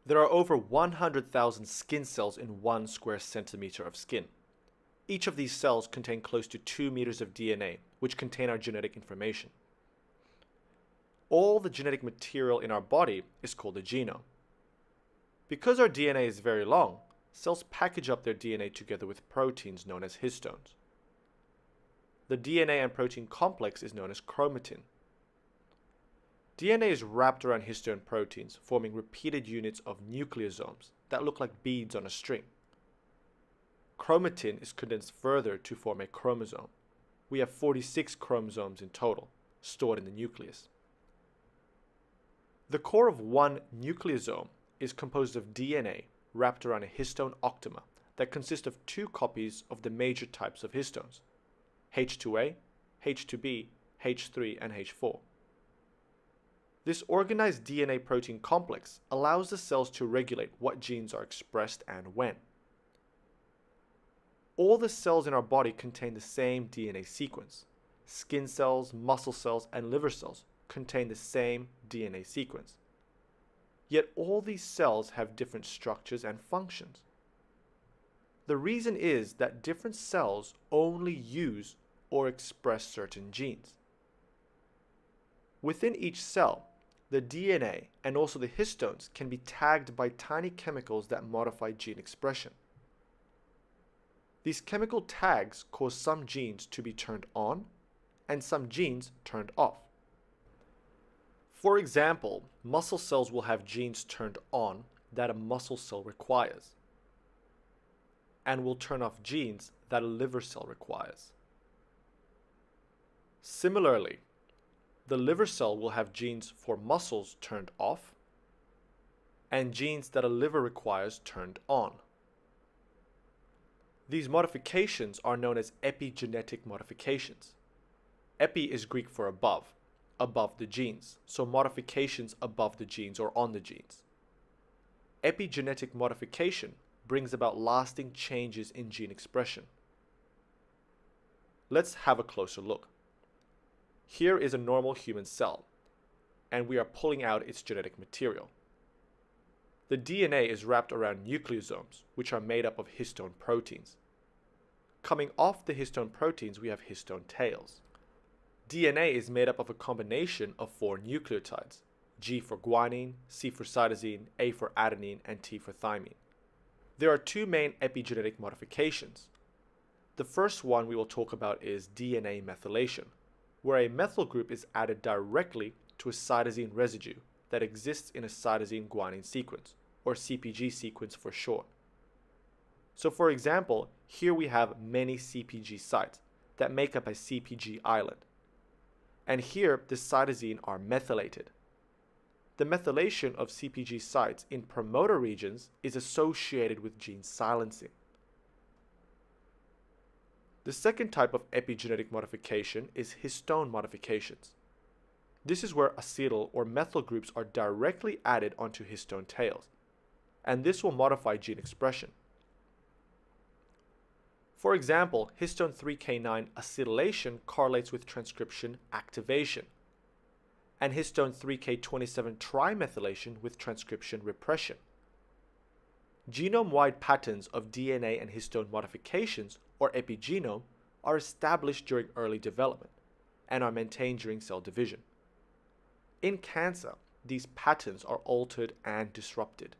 There are over 100,000 skin cells in 1 square centimeter of skin. Each of these cells contain close to 2 meters of DNA, which contain our genetic information. All the genetic material in our body is called the genome. Because our DNA is very long, cells package up their DNA together with proteins known as histones. The DNA and protein complex is known as chromatin. DNA is wrapped around histone proteins, forming repeated units of nucleosomes that look like beads on a string. Chromatin is condensed further to form a chromosome. We have 46 chromosomes in total, stored in the nucleus. The core of one nucleosome is composed of DNA wrapped around a histone octamer that consists of 2 copies of the major types of histones: H2A, H2B, H3, and H4. This organized DNA protein complex allows the cells to regulate what genes are expressed and when. All the cells in our body contain the same DNA sequence. Skin cells, muscle cells, and liver cells contain the same DNA sequence. Yet all these cells have different structures and functions. The reason is that different cells only use or express certain genes. Within each cell, the DNA and also the histones can be tagged by tiny chemicals that modify gene expression. These chemical tags cause some genes to be turned on and some genes turned off. For example, muscle cells will have genes turned on that a muscle cell requires, and will turn off genes that a liver cell requires. Similarly, the liver cell will have genes for muscles turned off and genes that a liver requires turned on. These modifications are known as epigenetic modifications. Epi is Greek for above the genes, so modifications above the genes or on the genes. Epigenetic modification brings about lasting changes in gene expression. Let's have a closer look. Here is a normal human cell, and we are pulling out its genetic material. The DNA is wrapped around nucleosomes, which are made up of histone proteins. Coming off the histone proteins, we have histone tails. DNA is made up of a combination of 4 nucleotides: G for guanine, C for cytosine, A for adenine, and T for thymine. There are 2 main epigenetic modifications. The first one we will talk about is DNA methylation, where a methyl group is added directly to a cytosine residue that exists in a cytosine guanine sequence, or CpG sequence for short. So for example, here we have many CpG sites that make up a CpG island. And here the cytosine are methylated. The methylation of CpG sites in promoter regions is associated with gene silencing. The second type of epigenetic modification is histone modifications. This is where acetyl or methyl groups are directly added onto histone tails, and this will modify gene expression. For example, histone 3K9 acetylation correlates with transcription activation, and histone 3K27 trimethylation with transcription repression. Genome-wide patterns of DNA and histone modifications, or epigenome, are established during early development and are maintained during cell division. In cancer, these patterns are altered and disrupted.